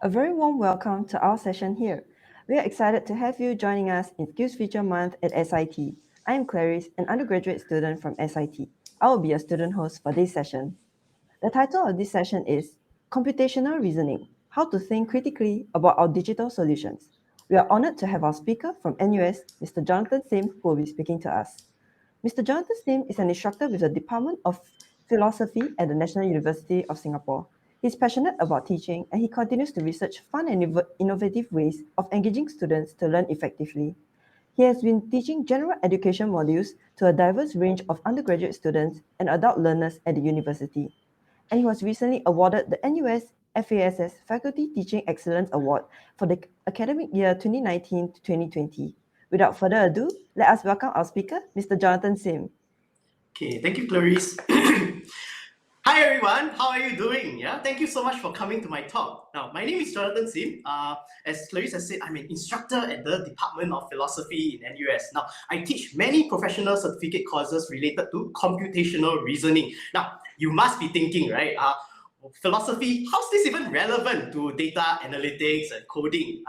A very warm welcome to our session here. We are excited to have you joining us in SkillsFuture month at SIT. I am Clarice, an undergraduate student from SIT. I will be your student host for this session. The title of this session is Computational Reasoning, How to Think Critically About Our Digital Solutions. We are honored to have our speaker from NUS, Mr. Jonathan Sim, who will be speaking to us. Mr. Jonathan Sim is an instructor with the Department of Philosophy at the National University of Singapore. He's passionate about teaching and he continues to research fun and innovative ways of engaging students to learn effectively. He has been teaching general education modules to a diverse range of undergraduate students and adult learners at the university. And he was recently awarded the NUS FASS Faculty Teaching Excellence Award for the academic year 2019 to 2020. Without further ado, let us welcome our speaker, Mr. Jonathan Sim. Okay, thank you, Clarice. Hi everyone, how are you doing? Yeah, thank you so much for coming to my talk. Now, my name is Jonathan Sim. As Clarice has said, I'm an instructor at the Department of Philosophy in NUS. Now, I teach many professional certificate courses related to computational reasoning. Now, you must be thinking, right? Philosophy, how's this even relevant to data analytics and coding?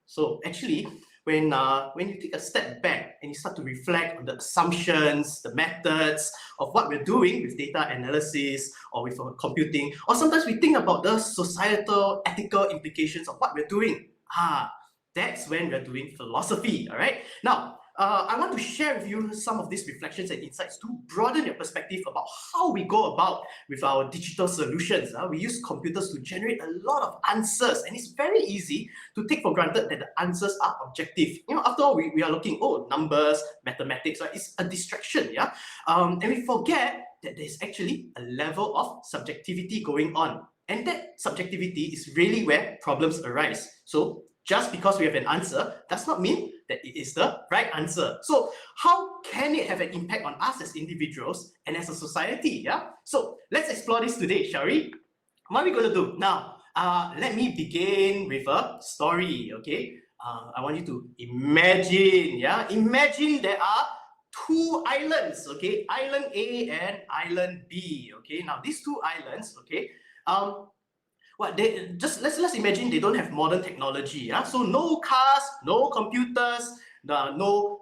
So actually, when you take a step back and you start to reflect on the assumptions, the methods of what we're doing with data analysis or with computing, or sometimes we think about the societal, ethical implications of what we're doing. That's when we're doing philosophy, all right? Now, I want to share with you some of these reflections and insights to broaden your perspective about how we go about with our digital solutions. We use computers to generate a lot of answers, and it's very easy to take for granted that the answers are objective. After all, we are looking, numbers, mathematics, right? It's a distraction, yeah? And we forget that there's actually a level of subjectivity going on. And that subjectivity is really where problems arise. So just because we have an answer does not mean that it is the right answer. So how can it have an impact on us as individuals and as a society? Yeah. So let's explore this today, shall we? What are we going to do now? Let me begin with a story. Okay. I want you to imagine. Yeah. Imagine there are two islands. Okay. Island A and Island B. Okay. Now these two islands. Okay. Let's imagine they don't have modern technology. Yeah, so no cars, no computers, no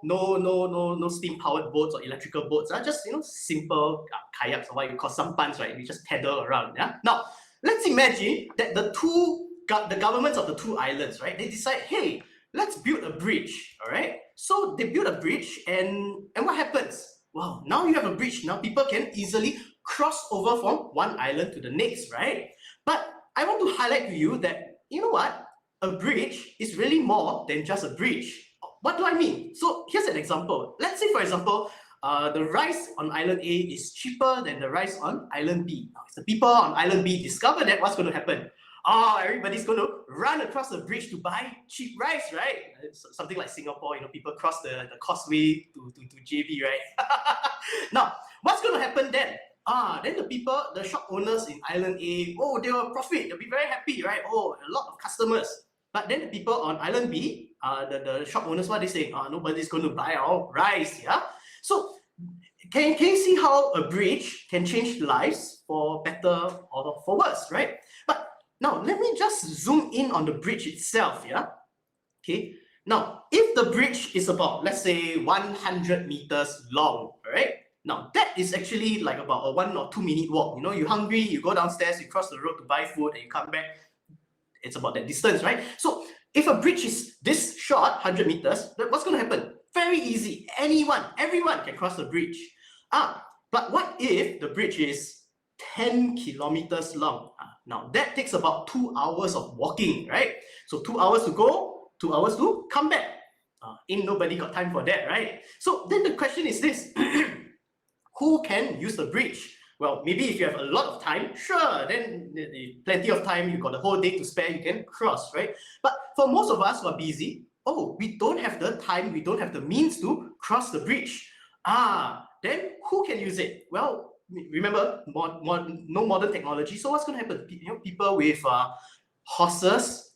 steam powered boats or electrical boats. Just simple kayaks or what you call sampans, right? We just paddle around. Yeah. Now let's imagine that the governments of the two islands, right? They decide, hey, let's build a bridge. All right. So they build a bridge, and what happens? Well, now you have a bridge. Now people can easily cross over from one island to the next, right? But I want to highlight to you that, you know what? A bridge is really more than just a bridge. What do I mean? So here's an example. Let's say, for example, the rice on Island A is cheaper than the rice on Island B. Now, if the people on Island B discover that, what's going to happen? Everybody's going to run across the bridge to buy cheap rice, right? It's something like Singapore, people cross the causeway to JB, right? Now, what's going to happen then? Then the shop owners in Island A, they will profit, they'll be very happy, right? A lot of customers. But then the people on Island B, the shop owners, what they say? Nobody's going to buy our rice, yeah? So can you see how a bridge can change lives for better or for worse, right? But now let me just zoom in on the bridge itself, yeah? Okay. Now, if the bridge is about, let's say, 100 meters long, right? Now, that is actually like about a 1 or 2 minute walk. You're hungry, you go downstairs, you cross the road to buy food, and you come back. It's about that distance, right? So if a bridge is this short, 100 meters, what's going to happen? Very easy. Everyone can cross the bridge. But what if the bridge is 10 kilometers long? Now, that takes about 2 hours of walking, right? So 2 hours to go, 2 hours to come back. Ain't nobody got time for that, right? So then the question is this. Who can use the bridge? Well, maybe if you have a lot of time, sure, then plenty of time, you got the whole day to spare, you can cross, right? But for most of us who are busy, we don't have the time, we don't have the means to cross the bridge. Then who can use it? Well, remember, no modern technology, so what's going to happen? People with horses,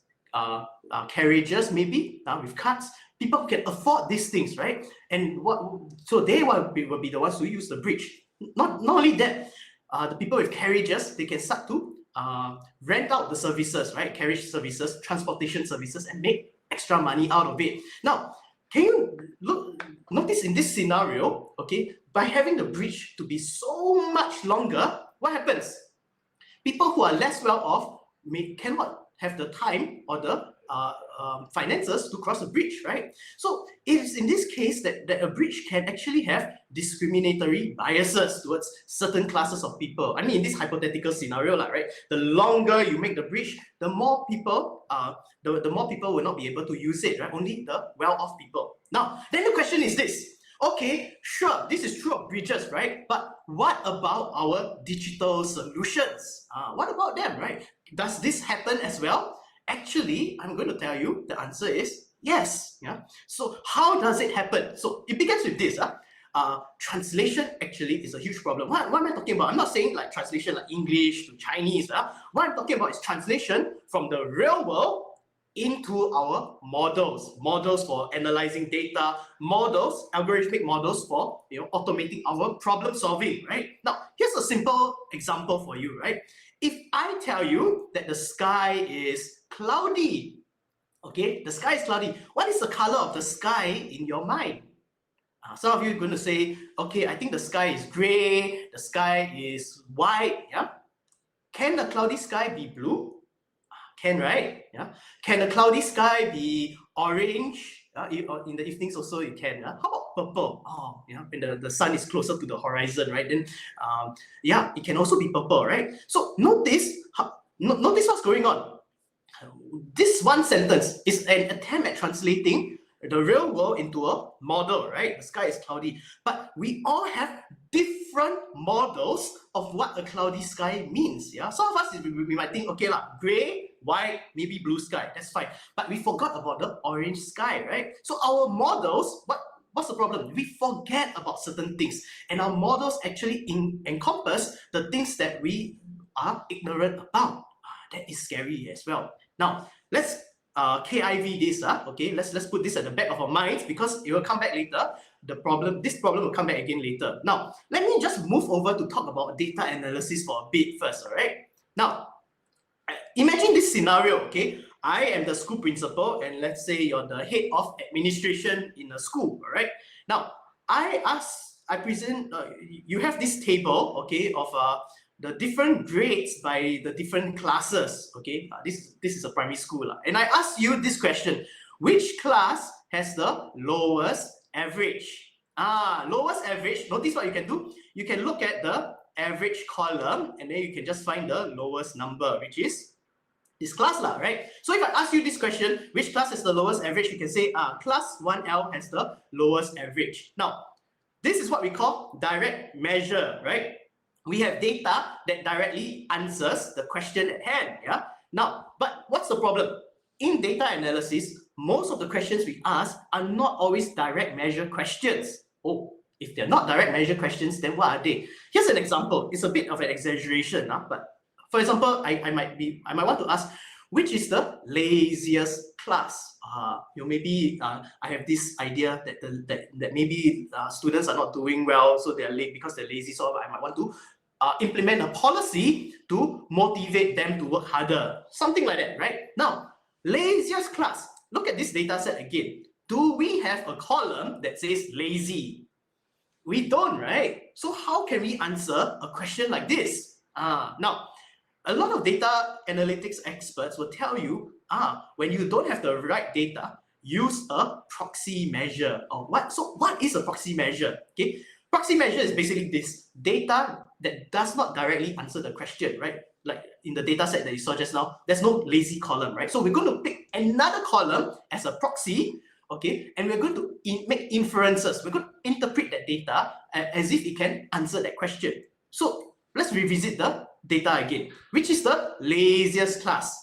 carriages maybe, with carts, people who can afford these things, right? And so they will be the ones who use the bridge. Not only that, the people with carriages, they can start to rent out the services, right? Carriage services, transportation services, and make extra money out of it. Now, can you notice in this scenario, okay, by having the bridge to be so much longer, what happens? People who are less well off cannot have the time or the finances to cross a bridge, right? So it's in this case that a bridge can actually have discriminatory biases towards certain classes of people. I mean, in this hypothetical scenario, right? The longer you make the bridge, the more people, the more people will not be able to use it, right? Only the well-off people. Now, then the question is this. Okay, sure, this is true of bridges, right? But what about our digital solutions? What about them, right? Does this happen as well? Actually, I'm going to tell you the answer is yes. Yeah. So how does it happen? So it begins with this. Translation actually is a huge problem. What am I talking about? I'm not saying like translation like English to Chinese. What I'm talking about is translation from the real world into our models for analyzing data, algorithmic models for automating our problem solving, right? Now, here's a simple example for you, right? If I tell you that the sky is cloudy, okay, the sky is cloudy, what is the color of the sky in your mind? Some of you are going to say, okay, I think the sky is gray, the sky is white, yeah? Can the cloudy sky be blue? Can, right? Yeah. Can a cloudy sky be orange? In the evenings also it can. How about purple? Oh, when the sun is closer to the horizon, right? Then, yeah, it can also be purple, right? So notice what's going on. This one sentence is an attempt at translating the real world into a model, right? The sky is cloudy, but we all have different models of what a cloudy sky means. Yeah, some of us we might think, okay, gray, white, maybe blue sky. That's fine, but we forgot about the orange sky, right? So our models, what's the problem? We forget about certain things, and our models actually encompass the things that we are ignorant about. That is scary as well. Now let's KIV this, okay, let's put this at the back of our minds because it will come back later. This problem will come back again later. Now, let me just move over to talk about data analysis for a bit first, all right? Now, imagine this scenario, okay? I am the school principal, and let's say you're the head of administration in a school, all right? Now, you have this table, okay, of the different grades by the different classes, okay? This is a primary school. And I ask you this question: which class has the lowest average? Lowest average, notice what you can do. You can look at the average column, and then you can just find the lowest number, which is this class, right? So if I ask you this question, which class has the lowest average, you can say, class 1L has the lowest average. Now, this is what we call direct measure, right? We have data that directly answers the question at hand, yeah? Now, but what's the problem? In data analysis, most of the questions we ask are not always direct measure questions. Oh, if they're not direct measure questions, then what are they? Here's an example. It's a bit of an exaggeration, but for example, I might want to ask, which is the laziest class? Maybe I have this idea that maybe students are not doing well, so they're late because they're lazy. So I might want to implement a policy to motivate them to work harder, something like that, right? Now, laziest class. Look at this data set again. Do we have a column that says lazy? We don't, right? So how can we answer a question like this? Now, a lot of data analytics experts will tell you, when you don't have the right data, use a proxy measure. So what is a proxy measure? Okay, proxy measure is basically this data that does not directly answer the question, right? Like in the data set that you saw just now, there's no lazy column, right? So we're going to pick another column as a proxy, okay? And we're going to make inferences. We're going to interpret that data as if it can answer that question. So let's revisit the data again. Which is the laziest class?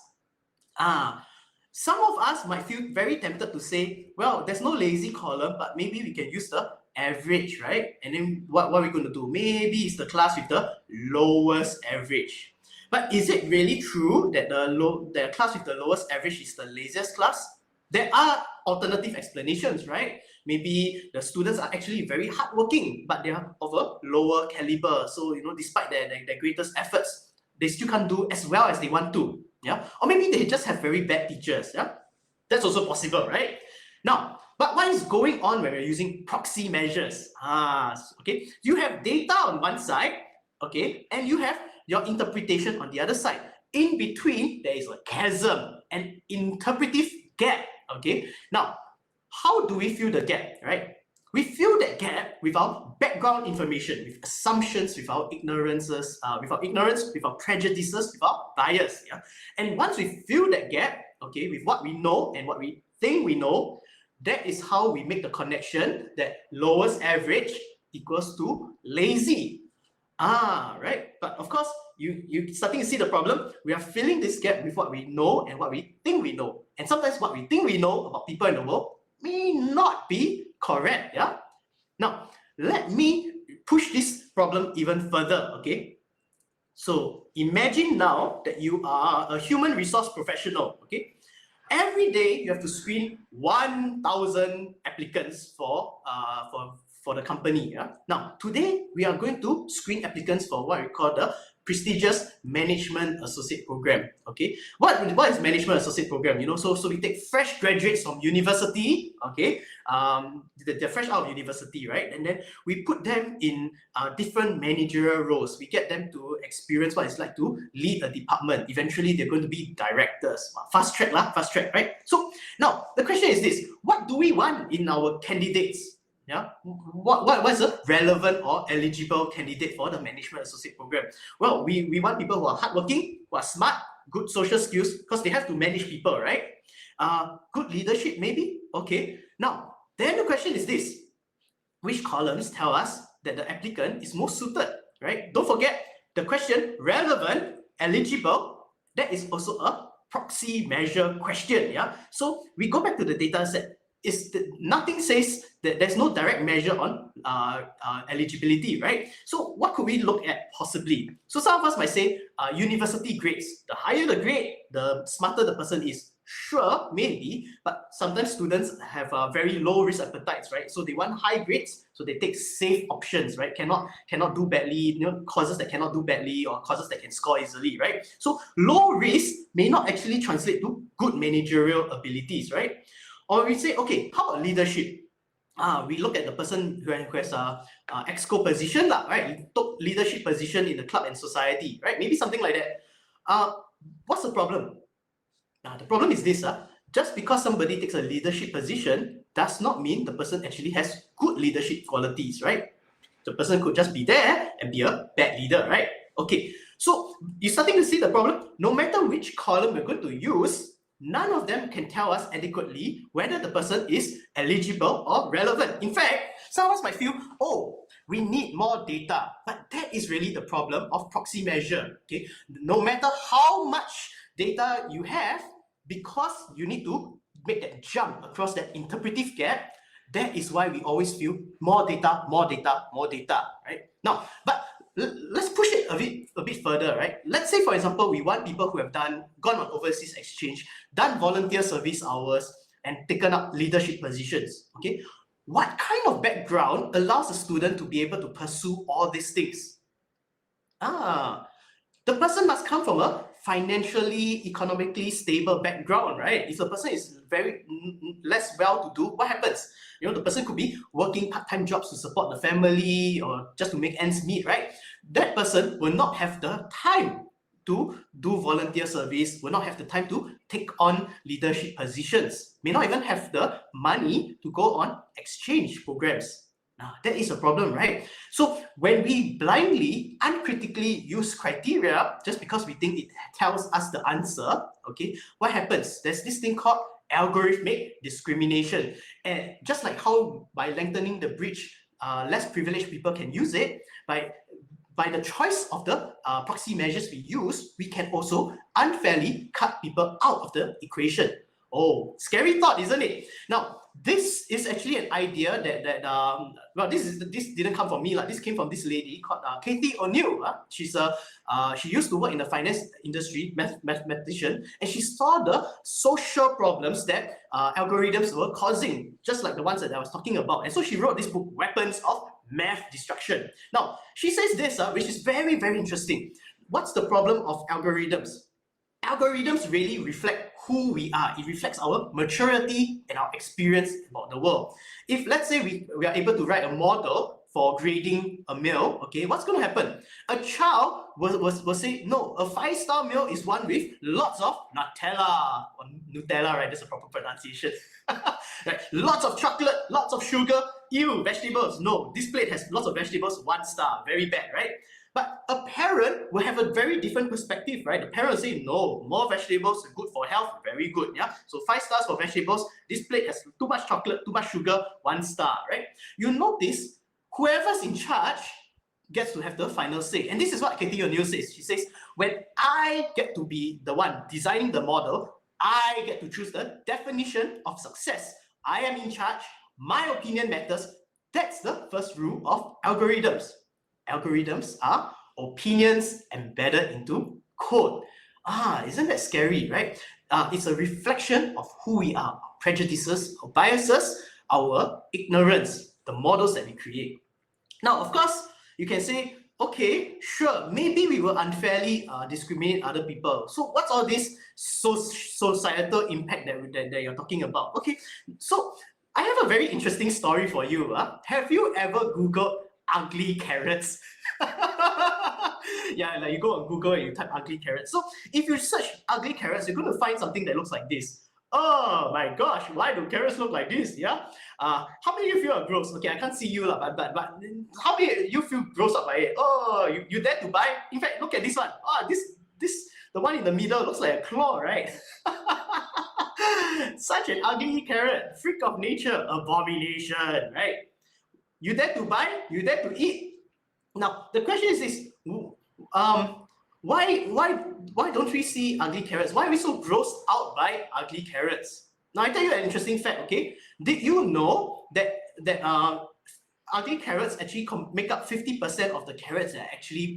Some of us might feel very tempted to say, well, there's no lazy column, but maybe we can use the average, right? And then what are we going to do? Maybe it's the class with the lowest average. But is it really true that the class with the lowest average is the laziest class? There are alternative explanations, right? Maybe the students are actually very hardworking, but they are of a lower caliber. So, despite their greatest efforts, they still can't do as well as they want to. Yeah, or maybe they just have very bad teachers. Yeah, that's also possible, right? Now, but what is going on when we're using proxy measures? Okay, you have data on one side, okay, and you have your interpretation on the other side. In between, there is a chasm, an interpretive gap. Okay, now how do we fill the gap, right? We fill that gap with our background information, with assumptions, with our ignorances, with our prejudices, with our bias. Yeah, and once we fill that gap, okay, with what we know and what we think we know, that is how we make the connection that lowest average equals to lazy. Right. But of course, you starting to see the problem. We are filling this gap with what we know and what we think we know. And sometimes what we think we know about people in the world may not be correct. Yeah. Now, let me push this problem even further. Okay. So imagine now that you are a human resource professional. Okay. Every day you have to screen 1,000 applicants for the company. Yeah? Now, today we are going to screen applicants for what we call the prestigious management associate program. Okay, what is management associate program? So we take fresh graduates from university. Okay, they're fresh out of university, right? And then we put them in different managerial roles. We get them to experience what it's like to lead a department. Eventually, they're going to be directors. Fast track, right? So now the question is this: what do we want in our candidates? Yeah, what is a relevant or eligible candidate for the management associate program? Well, we want people who are hardworking, who are smart, good social skills, because they have to manage people, right? Good leadership, maybe. Okay. Now, then the question is this: which columns tell us that the applicant is most suited, right? Don't forget the question: relevant, eligible. That is also a proxy measure question. Yeah. So we go back to the data set. Nothing says that there's no direct measure on eligibility, right? So what could we look at possibly? So some of us might say university grades. The higher the grade, the smarter the person is. Sure, maybe, but sometimes students have very low risk appetites, right? So they want high grades, so they take safe options, right? Cannot do badly, courses that cannot do badly or courses that can score easily, right? So low risk may not actually translate to good managerial abilities, right? Or we say, okay, how about leadership? We look at the person who has a exco position, right? Took leadership position in the club and society, right? Maybe something like that. What's the problem? The problem is this: just because somebody takes a leadership position does not mean the person actually has good leadership qualities, right? The person could just be there and be a bad leader, right? Okay, so you're starting to see the problem. No matter which column we're going to use, none of them can tell us adequately whether the person is eligible or relevant. In fact, some of us might feel, oh, we need more data, but that is really the problem of proxy measure. Okay, no matter how much data you have, because you need to make that jump across that interpretive gap, that is why we always feel more data, right? Now, but let's push it a bit further, right? Let's say, for example, we want people who have gone on overseas exchange, done volunteer service hours, and taken up leadership positions. Okay, what kind of background allows a student to be able to pursue all these things? The person must come from a financially, economically stable background, right? If the person is very less well-to-do, what happens? The person could be working part-time jobs to support the family or just to make ends meet, right? That person will not have the time to do volunteer service, will not have the time to take on leadership positions, may not even have the money to go on exchange programs. Now, that is a problem, right? So when we blindly, uncritically use criteria just because we think it tells us the answer, okay, what happens? There's this thing called algorithmic discrimination. And just like how by lengthening the bridge, less privileged people can use it, by the choice of the proxy measures we use, we can also unfairly cut people out of the equation. Oh, scary thought, isn't it? Now, this is actually an idea that this didn't come from me. This came from this lady called Katie O'Neill. She used to work in the finance industry, mathematician, and she saw the social problems that algorithms were causing, just like the ones that I was talking about. And so she wrote this book, Weapons of Math Destruction. Now, she says this, which is very, very interesting. what's the problem of algorithms? Algorithms really reflect who we are. It reflects our maturity and our experience about the world. If let's say we are able to write a model for grading a meal, okay, what's going to happen? A child will say, no, a 5-star meal is one with lots of Nutella, or Nutella, right? That's a proper pronunciation. Right? Lots of chocolate, lots of sugar, ew, vegetables. No, this plate has lots of vegetables, 1 star, very bad, right? But a parent will have a very different perspective, right? The parent will say, no, more vegetables are good for health, very good, yeah? So 5 stars for vegetables, this plate has too much chocolate, too much sugar, 1 star, right? You notice, whoever's in charge gets to have the final say. And this is what Katie O'Neill says. She says, when I get to be the one designing the model, I get to choose the definition of success. I am in charge, my opinion matters. That's the first rule of algorithms. Algorithms are opinions embedded into code. Isn't that scary, right? It's a reflection of who we are, our prejudices, our biases, our ignorance, the models that we create. Now, of course, you can say, okay, sure, maybe we will unfairly discriminate other people. So what's all this societal impact that you're talking about? Okay, so I have a very interesting story for you. Have you ever Googled ugly carrots? Yeah, like you go on Google and you type ugly carrots. So if you search ugly carrots, you're going to find something that looks like this. Oh my gosh, why do carrots look like this? Yeah. How many of you are gross? Okay, I can't see you, but how many of you feel grossed up by it? Oh, you dare to buy? In fact, look at this one. The one in the middle looks like a claw, right? Such an ugly carrot, freak of nature, abomination, right? You dare to buy? You dare to eat? Now the question is this: why don't we see ugly carrots? Why are we so grossed out by ugly carrots? Now I tell you an interesting fact. Okay, did you know that ugly carrots actually make up 50% of the carrots that are actually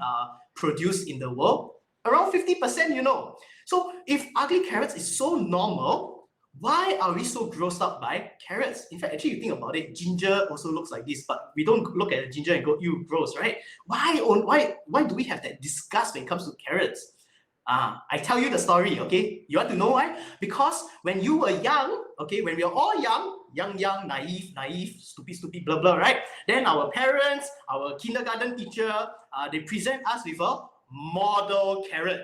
produced in the world? Around 50%, you know. So if ugly carrots is so normal, why are we so grossed out by carrots? In fact, actually, you think about it, ginger also looks like this, but we don't look at the ginger and go, ew, gross, right? Why do we have that disgust when it comes to carrots? I tell you the story, okay? You want to know why? Because when you were young, okay, when we were all young, naive, stupid, blah, blah, right? Then our parents, our kindergarten teacher, they present us with a model carrot.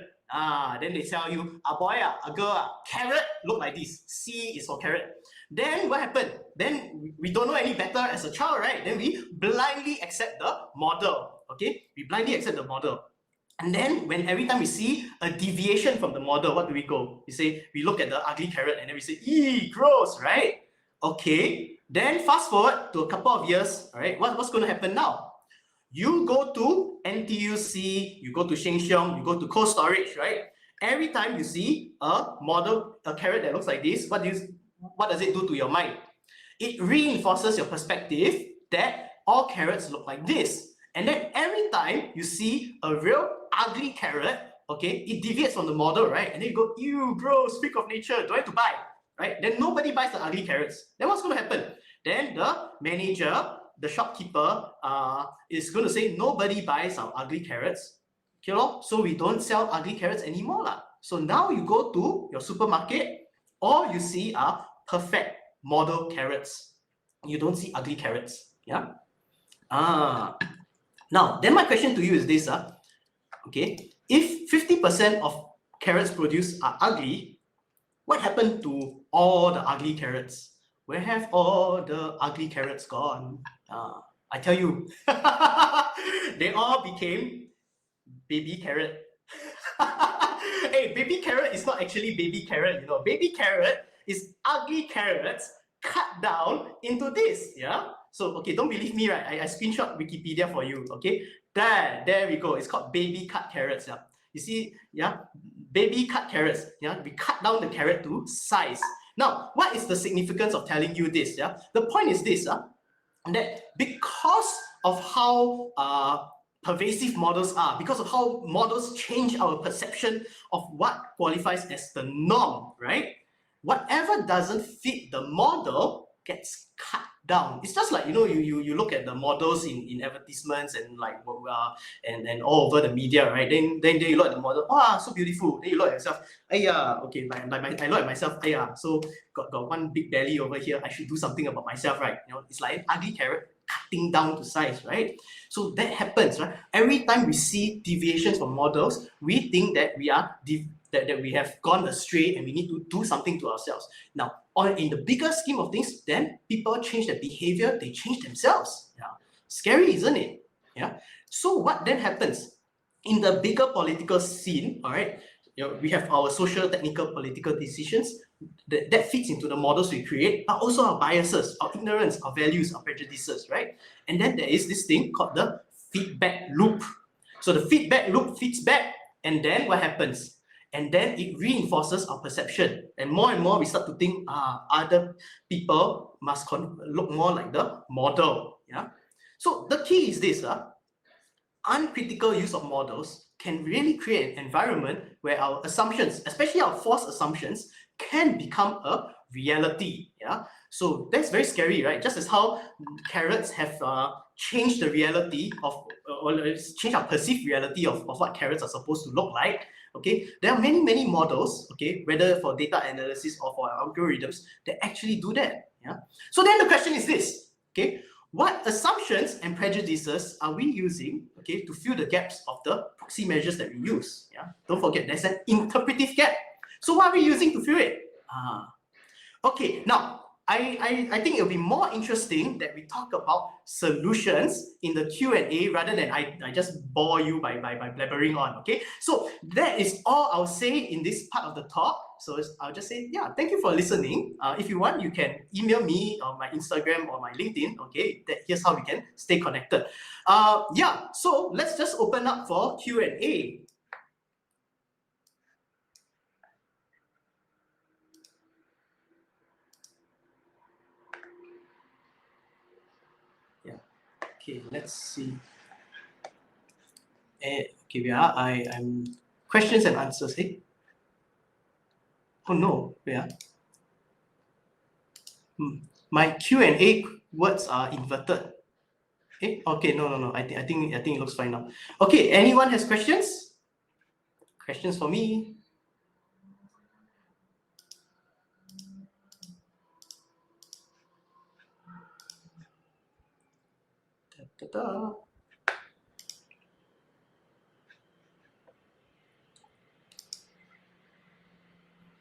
Then they tell you, a boy, a girl, carrot, look like this. C is for carrot. Then what happened? Then we don't know any better as a child, right? Then we blindly accept the model, okay? We blindly accept the model. And then when every time we see a deviation from the model, what do we go? We look at the ugly carrot and then we say, eee, gross, right? Okay, then fast forward to a couple of years, all right? What's going to happen now? You go to NTUC, you go to Sheng Siong, you go to Cold Storage, right? Every time you see a carrot that looks like this, what does it do to your mind? It reinforces your perspective that all carrots look like this. And then every time you see a real ugly carrot, okay, it deviates from the model, right? And then you go, ew, gross, freak of nature, don't have to buy, right? Then nobody buys the ugly carrots. Then what's going to happen? Then the manager, the shopkeeper, is going to say, nobody buys our ugly carrots. Okay, so we don't sell ugly carrots anymore. So now you go to your supermarket, all you see are perfect model carrots. You don't see ugly carrots. Yeah. Now, then my question to you is this. Okay, if 50% of carrots produced are ugly, what happened to all the ugly carrots? Where have all the ugly carrots gone? I tell you, they all became baby carrot. Hey, baby carrot is not actually baby carrot, you know. Baby carrot is ugly carrots cut down into this, yeah? So, okay, don't believe me, right? I screenshot Wikipedia for you, okay? There we go. It's called baby cut carrots, yeah? You see, yeah? Baby cut carrots, yeah? We cut down the carrot to size. Now, what is the significance of telling you this, yeah? The point is this, that because of how pervasive models are, because of how models change our perception of what qualifies as the norm, right? Whatever doesn't fit the model gets cut down. It's just like, you look at the models in advertisements and like and all over the media, right? Then you look at the model, so beautiful. Then you look at yourself, okay, I look at myself, so got one big belly over here. I should do something about myself, right? It's like an ugly carrot cutting down to size, right? So that happens, right? Every time we see deviations from models, we think that we are that we have gone astray and we need to do something to ourselves. Now, in the bigger scheme of things, then people change their behavior, they change themselves. Yeah. Scary, isn't it? Yeah. So what then happens? In the bigger political scene, all right, we have our social, technical, political decisions that fits into the models we create, but also our biases, our ignorance, our values, our prejudices, right? And then there is this thing called the feedback loop. So the feedback loop feeds back, and then what happens? And then it reinforces our perception. And more we start to think, other people must look more like the model. Yeah. So the key is this: uncritical use of models can really create an environment where our assumptions, especially our false assumptions, can become a reality. Yeah. So that's very scary, right? Just as how carrots have changed the reality of, or changed our perceived reality of what carrots are supposed to look like. Okay, there are many models, okay, whether for data analysis or for algorithms, that actually do that. Yeah. So then the question is this, okay, what assumptions and prejudices are we using, okay, to fill the gaps of the proxy measures that we use? Yeah. Don't forget, there's an interpretive gap. So what are we using to fill it? Okay, now I think it'll be more interesting that we talk about solutions in the Q&A rather than I just bore you by blabbering on, okay? So that is all I'll say in this part of the talk. So I'll just say, thank you for listening. If you want, you can email me on my Instagram or my LinkedIn, okay? Here's how we can stay connected. So let's just open up for Q&A. Okay, let's see. Okay, I'm questions and answers. Oh no, my Q&A words are inverted. Okay, no. I think it looks fine now. Okay, anyone has questions? Questions for me?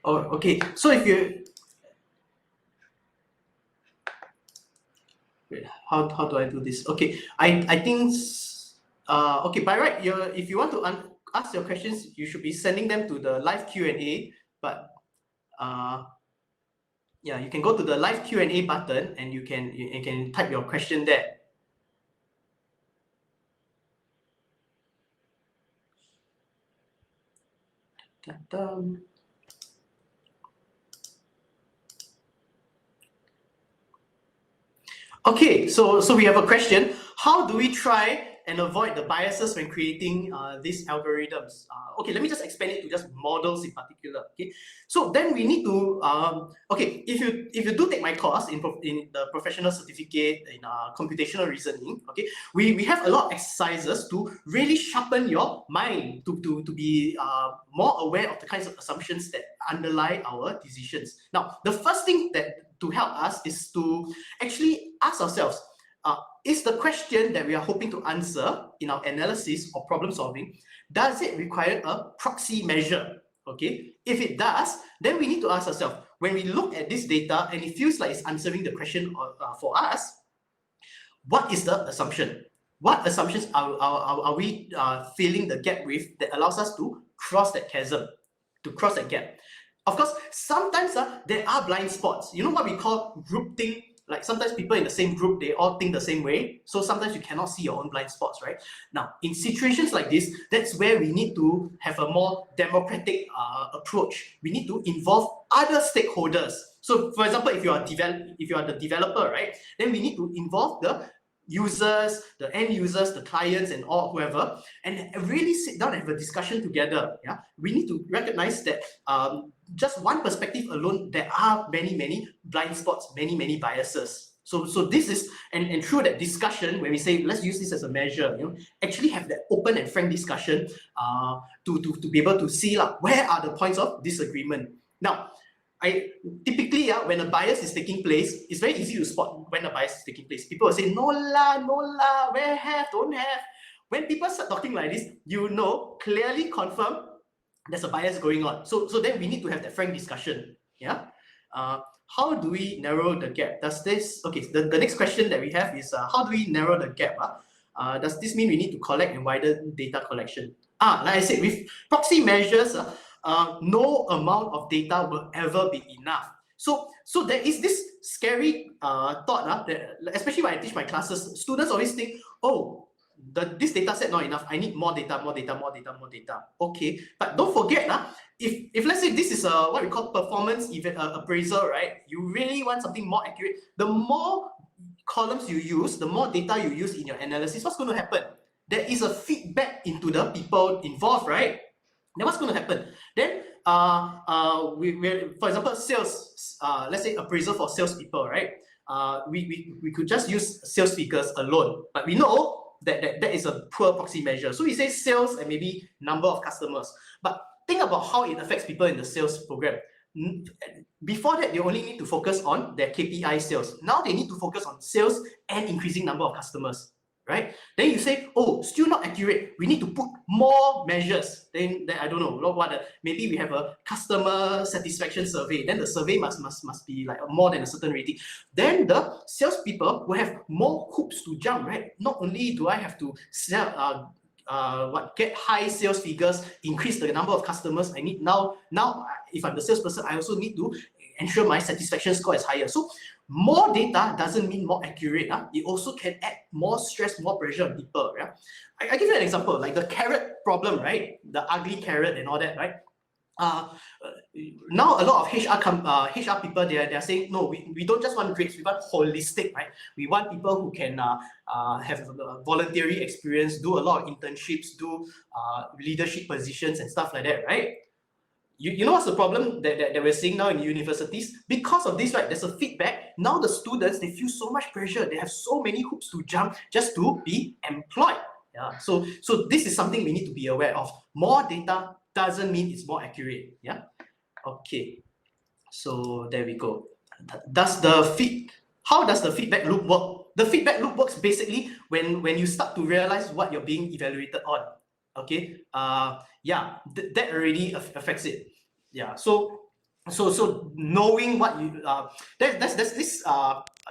Oh, okay. So if you wait, how do I do this? Okay, I think okay, by right, if you want to ask your questions, you should be sending them to the live Q&A. But you can go to the live Q&A button and you can type your question there. Okay, so we have a question. How do we try and avoid the biases when creating these algorithms? Okay, let me just expand it to just models in particular. Okay, so then we need to okay, if you do take my course in the professional certificate in computational reasoning, okay, we have a lot of exercises to really sharpen your mind to be more aware of the kinds of assumptions that underlie our decisions. Now, the first thing to help us is to actually ask ourselves, is the question that we are hoping to answer in our analysis or problem solving, does it require a proxy measure? Okay, if it does, then we need to ask ourselves, when we look at this data and it feels like it's answering the question for us, what is the assumption? What assumptions are we filling the gap with that allows us to cross that chasm, to cross that gap? Of course, sometimes there are blind spots. You know what we call groupthink? Like sometimes people in the same group, they all think the same way. So sometimes you cannot see your own blind spots, right? Now, in situations like this, that's where we need to have a more democratic approach. We need to involve other stakeholders. So for example, if you are the developer, right, then we need to involve the users, the end users, the clients, and all whoever, and really sit down and have a discussion together. Yeah, we need to recognize that just one perspective alone, there are many blind spots, many biases. So this is, and through that discussion, when we say let's use this as a measure, actually have that open and frank discussion to be able to see where are the points of disagreement. Now, I typically when a bias is taking place, it's very easy to spot when a bias is taking place. People will say no la, where have, don't have. When people start talking like this, clearly confirm there's a bias going on. So then we need to have that frank discussion. Yeah. How do we narrow the gap? Does this, okay, the next question that we have is how do we narrow the gap? Does this mean we need to collect and widen data collection? Like I said, with proxy measures, no amount of data will ever be enough. So there is this scary thought that, especially when I teach my classes, students always think, oh, this data set not enough. I need more data. Okay, but don't forget, if let's say this is a what we call performance appraisal, right? You really want something more accurate. The more columns you use, the more data you use in your analysis, what's going to happen? There is a feedback into the people involved, right? Then what's going to happen? Then we for example, sales, let's say appraisal for salespeople, right? We could just use sales figures alone, but we know that is a poor proxy measure. So we say sales and maybe number of customers, but think about how it affects people in the sales program. Before that, they only need to focus on their KPI sales. Now they need to focus on sales and increasing number of customers, right? Then you say, oh, still not accurate. We need to put more measures. Then I don't know what. Maybe we have a customer satisfaction survey. Then the survey must be like more than a certain rating. Then the salespeople will have more hoops to jump, right? Not only do I have to sell, get high sales figures, increase the number of customers. I need now if I'm the salesperson, I also need to ensure my satisfaction score is higher. So more data doesn't mean more accurate. It also can add more stress, more pressure on people. Yeah? I give you an example, like the carrot problem, right? The ugly carrot and all that, right? Now a lot of HR people, they're saying, no, we don't just want grades, we want holistic, right? We want people who can have voluntary experience, do a lot of internships, do leadership positions and stuff like that, right? You know what's the problem that we're seeing now in universities? Because of this, right, there's a feedback. Now the students, they feel so much pressure. They have so many hoops to jump just to be employed. Yeah. So this is something we need to be aware of. More data doesn't mean it's more accurate. Yeah. Okay. So there we go. How does the feedback loop work? The feedback loop works basically when you start to realize what you're being evaluated on. Okay, yeah, that already affects it. Yeah, so knowing what you there's this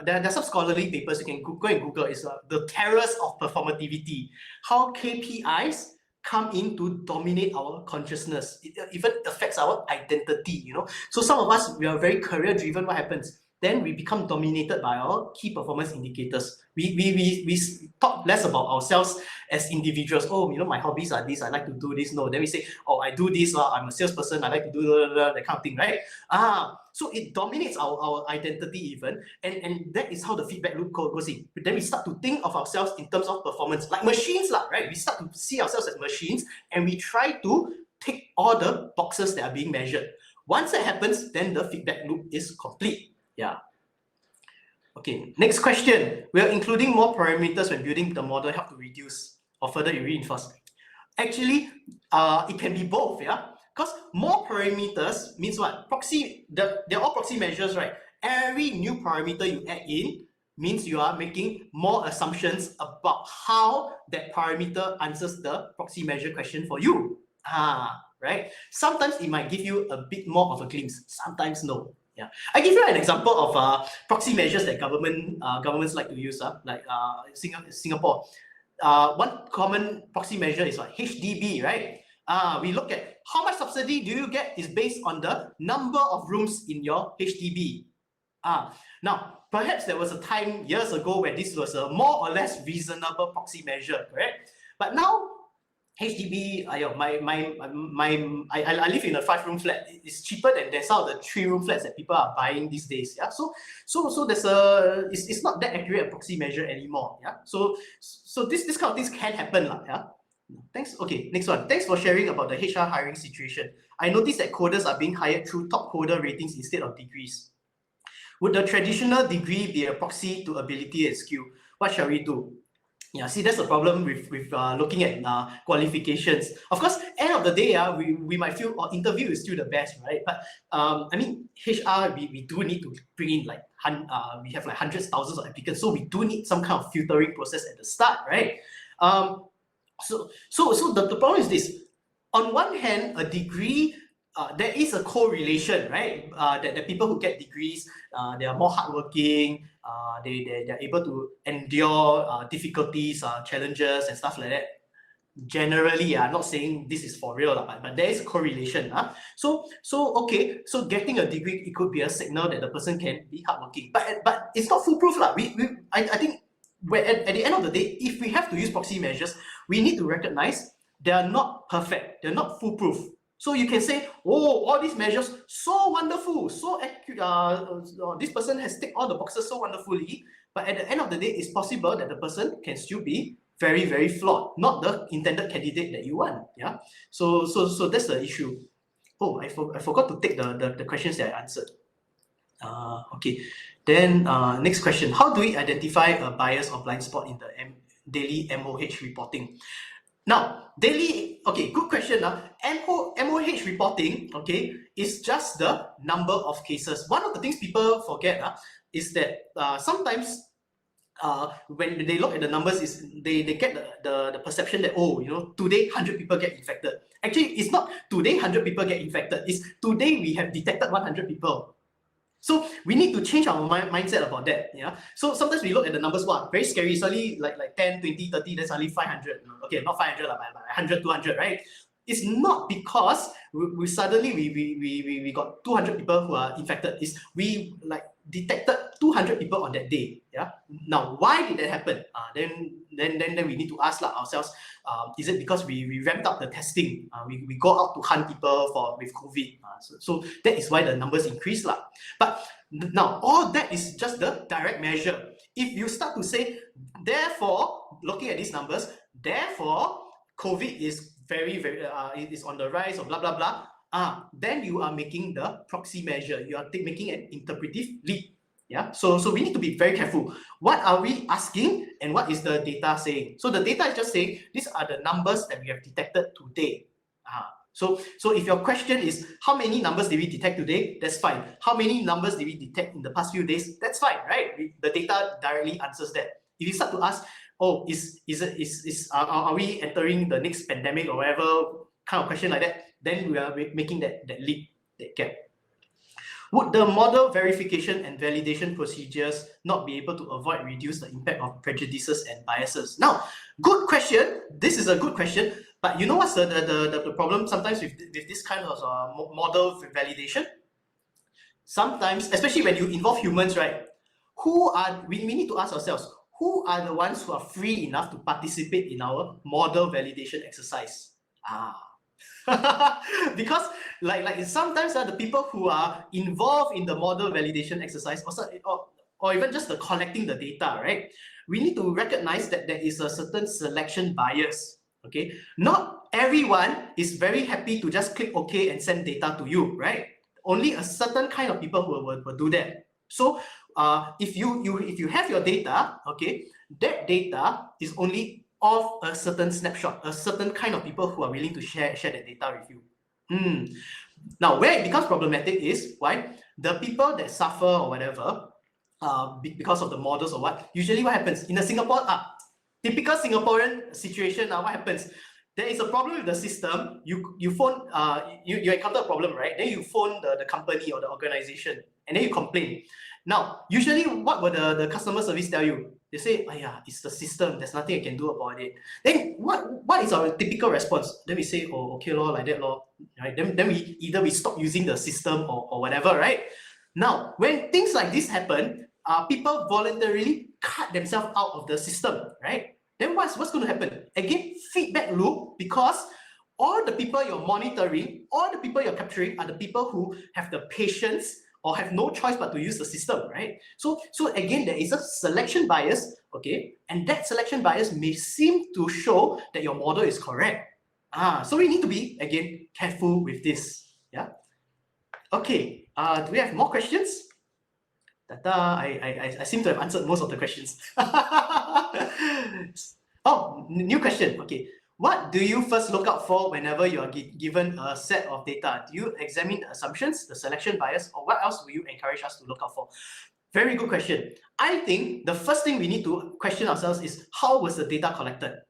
there's some scholarly papers you can go and Google. Is the terrors of performativity, how KPIs come in to dominate our consciousness. It even affects our identity. So some of us, we are very career driven. What happens? Then we become dominated by our key performance indicators. We talk less about ourselves as individuals. Oh, my hobbies are this, I like to do this. No, then we say, oh, I do this, I'm a salesperson, I like to do that kind of thing, right? So it dominates our identity even, and that is how the feedback loop goes in. Then we start to think of ourselves in terms of performance, like machines, right? We start to see ourselves as machines, and we try to tick all the boxes that are being measured. Once that happens, then the feedback loop is complete. Yeah. Okay, next question. We are including more parameters when building the model help to reduce or further reinforce. Actually, it can be both, yeah? Because more parameters means what? They're all proxy measures, right? Every new parameter you add in means you are making more assumptions about how that parameter answers the proxy measure question for you. Right? Sometimes it might give you a bit more of a glimpse, sometimes no. Yeah, I give you an example of proxy measures that governments like to use. Like Singapore, one common proxy measure is what? HDB, right? We look at how much subsidy do you get is based on the number of rooms in your HDB. Now perhaps there was a time years ago where this was a more or less reasonable proxy measure, correct? But now HDB, I live in a 5-room flat. It's cheaper than some of the 3-room flats that people are buying these days. Yeah, so there's it's not that accurate a proxy measure anymore. Yeah, so this kind of things can happen, yeah. Thanks. Okay, next one. Thanks for sharing about the HR hiring situation. I noticed that coders are being hired through top coder ratings instead of degrees. Would the traditional degree be a proxy to ability and skill? What shall we do? Yeah, see, that's the problem with looking at qualifications. Of course, end of the day, we might feel interview is still the best, right? But I mean, HR, we do need to bring in like we have like hundreds, thousands of applicants, so we do need some kind of filtering process at the start, right? So the problem is this. On one hand, a degree, there is a correlation, right? That the people who get degrees, they are more hardworking, they're able to endure difficulties, challenges, and stuff like that. Generally, I'm not saying this is for real, but there is a correlation. So okay, so getting a degree, it could be a signal that the person can be hardworking, but it's not foolproof. I think at the end of the day, if we have to use proxy measures, we need to recognize they are not perfect, they're not foolproof. So you can say, oh, all these measures, so wonderful, so accurate, this person has ticked all the boxes so wonderfully, but at the end of the day, it's possible that the person can still be very, very flawed, not the intended candidate that you want. Yeah. So that's the issue. Oh, I forgot to take the questions that I answered. Okay. Then next question. How do we identify a bias or blind spot in the daily MOH reporting? Now, daily, okay, good question. MOH reporting, okay, is just the number of cases. One of the things people forget is that sometimes when they look at the numbers, is they get the perception that, oh, today 100 people get infected. Actually, it's not today 100 people get infected. It's today we have detected 100 people. So we need to change our mindset about that. Yeah. So sometimes we look at the numbers, wow, very scary. Suddenly like 10, 20, 30, then suddenly 500. Okay, not 500, but 100, 200, right? It's not because we suddenly we got 200 people who are infected. It's we like detected 200 people on that day. Yeah. Now, why did that happen? Then we need to ask ourselves, is it because we ramped up the testing? We go out to hunt people with COVID. So that is why the numbers increase. But now, all that is just the direct measure. If you start to say, therefore, looking at these numbers, therefore, COVID is very, very, it is on the rise or blah, blah, blah. Then you are making the proxy measure. You are making an interpretive leap. Yeah. So we need to be very careful. What are we asking and what is the data saying? So the data is just saying these are the numbers that we have detected today. So if your question is how many numbers did we detect today, that's fine. How many numbers did we detect in the past few days? That's fine, right? The data directly answers that. If you start to ask, oh, are we entering the next pandemic or whatever kind of question like that, then we are making that leap, that gap. Would the model verification and validation procedures not be able to avoid reduce the impact of prejudices and biases? Now, good question. This is a good question. But you know what's the problem sometimes with this kind of model validation? Sometimes, especially when you involve humans, right? We need to ask ourselves, who are the ones who are free enough to participate in our model validation exercise? Because like sometimes the people who are involved in the model validation exercise or even just the collecting the data, right? We need to recognize that there is a certain selection bias. Okay, not everyone is very happy to just click OK and send data to you, right? Only a certain kind of people will do that. So if you have your data, okay, that data is only of a certain snapshot, a certain kind of people who are willing to share that data with you. Now, where it becomes problematic is why the people that suffer or whatever because of the models or what, usually what happens in the Singapore typical Singaporean situation, what happens? There is a problem with the system. You phone, you encounter a problem, right? Then you phone the company or the organization, and then you complain. Now, usually, what will the customer service tell you? They say, "Oh yeah, it's the system. There's nothing I can do about it." Then what is our typical response? Then we say, "Oh, okay, lor, like that, lor." Right? Then we stop using the system or whatever, right? Now, when things like this happen, people voluntarily cut themselves out of the system, right? Then what's going to happen? Again, feedback loop, because all the people you're monitoring, all the people you're capturing are the people who have the patience or have no choice but to use the system, right? So again, there is a selection bias, okay, and that selection bias may seem to show that your model is correct. So we need to be, again, careful with this. Yeah. Okay. Do we have more questions? I seem to have answered most of the questions. Oh, new question. Okay. What do you first look out for whenever you are given a set of data? Do you examine the assumptions, the selection bias, or what else will you encourage us to look out for? Very good question. I think the first thing we need to question ourselves is, how was the data collected?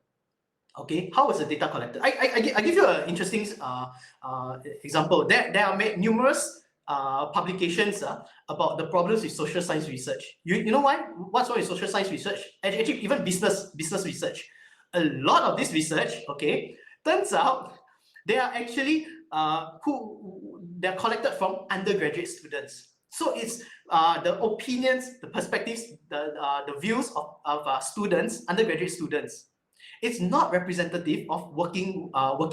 Okay, how was the data collected? I give you an interesting example. There are numerous publications about the problems with social science research. You know why? What's wrong with social science research? Actually, even business research. A lot of this research, okay, turns out they are actually they're collected from undergraduate students. So it's the opinions, the perspectives, the views of students, undergraduate students. It's not representative of working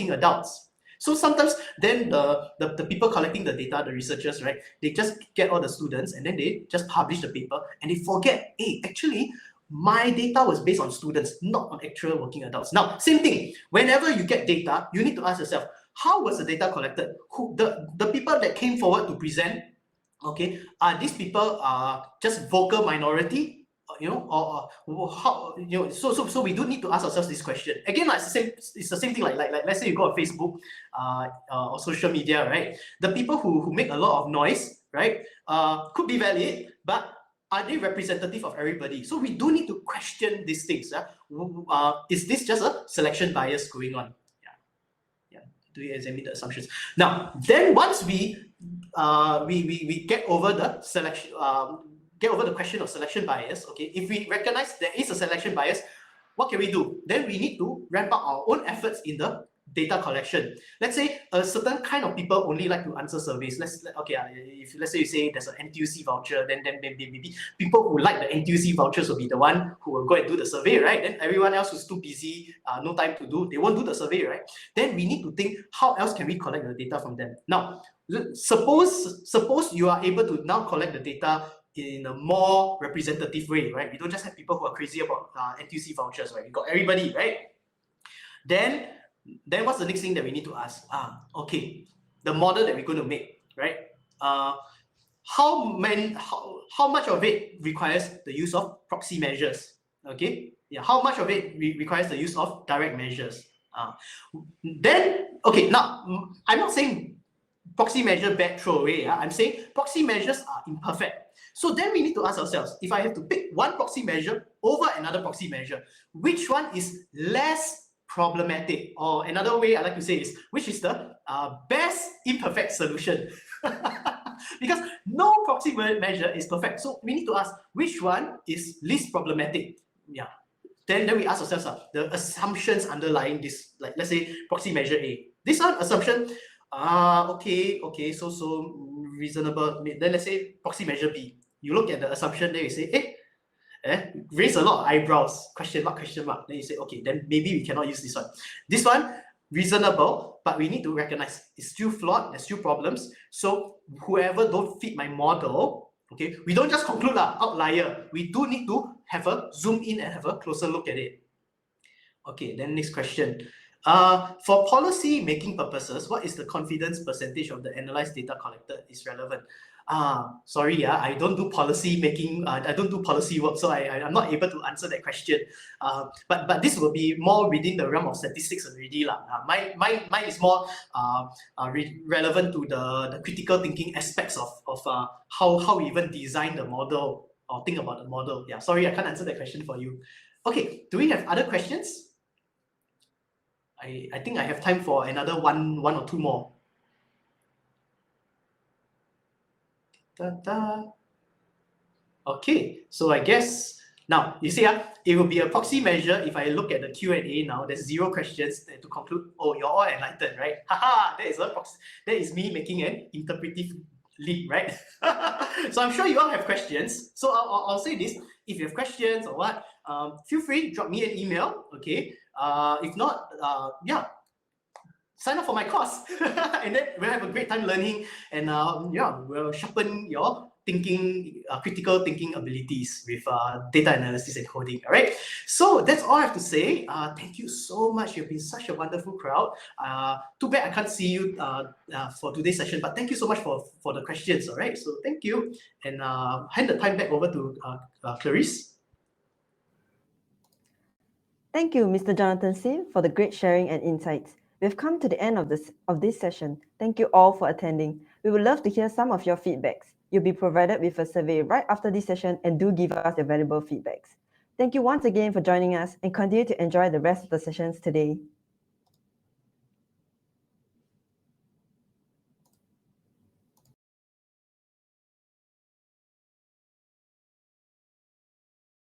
adults. So sometimes then the people collecting the data, the researchers, right, they just get all the students and then they just publish the paper and they forget, hey, actually, my data was based on students, not on actual working adults. Now, same thing. Whenever you get data, you need to ask yourself, how was the data collected? Who the people that came forward to present, okay, are these people just vocal minority? You know, or how, you know, so we do need to ask ourselves this question. Again, like it's the same thing, like let's say you go on Facebook or social media, right? The people who make a lot of noise, right, could be valid, but are they representative of everybody? So we do need to question these things. Is this just a selection bias going on? Yeah. Do we examine the assumptions? Now, then once we get over the selection, get over the question of selection bias, okay, if we recognize there is a selection bias, what can we do? Then we need to ramp up our own efforts in the data collection. Let's say a certain kind of people only like to answer surveys. Let's say you say there's an NTUC voucher, then maybe people who like the NTUC vouchers will be the one who will go and do the survey, right? Then everyone else who's too busy, no time to do, they won't do the survey, right? Then we need to think, how else can we collect the data from them? Now, suppose you are able to now collect the data in a more representative way, right? We don't just have people who are crazy about NTUC vouchers, right? We got everybody, right? Then what's the next thing that we need to ask? Okay, the model that we're going to make, right? How much of it requires the use of proxy measures? Okay, yeah, how much of it requires the use of direct measures? Then, okay, now I'm not saying proxy measure bad, throw away. I'm saying proxy measures are imperfect. So then we need to ask ourselves, if I have to pick one proxy measure over another proxy measure, which one is less problematic? Or another way I like to say is, which is the best imperfect solution? Because no proxy measure is perfect. So we need to ask, which one is least problematic? Yeah. Then we ask ourselves the assumptions underlying this, like let's say proxy measure A. This one assumption, okay, so reasonable. Then let's say proxy measure B. You look at the assumption, then you say, raise a lot of eyebrows, question mark. Then you say, okay, then maybe we cannot use this one. This one, reasonable, but we need to recognize it's still flawed, there's still problems. So whoever don't fit my model, okay, we don't just conclude outlier. We do need to have a zoom in and have a closer look at it. Okay, then next question. For policy making purposes, what is the confidence percentage of the analyzed data collected is relevant? Sorry, I don't do policy making, I don't do policy work, so I'm not able to answer that question. But this will be more within the realm of statistics already. Mine is more relevant to the critical thinking aspects of how we even design the model or think about the model. Yeah, sorry, I can't answer that question for you. Okay, do we have other questions? I think I have time for another one or two more. Okay, so I guess now you see, it will be a proxy measure. If I look at the Q&A now, there's 0 questions to conclude. Oh, you're all enlightened, right? Haha, that is a proxy. That is me making an interpretive leap, right? So I'm sure you all have questions. So I'll say this: if you have questions or what, feel free to drop me an email. Okay. If not, yeah, sign up for my course, and then we'll have a great time learning, and yeah, we'll sharpen your thinking, critical thinking abilities with data analysis and coding. All right. So that's all I have to say. Thank you so much. You've been such a wonderful crowd. Too bad I can't see you for today's session, but thank you so much for the questions. All right. So thank you, and hand the time back over to Clarice. Thank you, Mr. Jonathan Sim, for the great sharing and insights. We've come to the end of this session. Thank you all for attending. We would love to hear some of your feedbacks. You'll be provided with a survey right after this session, and do give us your valuable feedbacks. Thank you once again for joining us, and continue to enjoy the rest of the sessions today.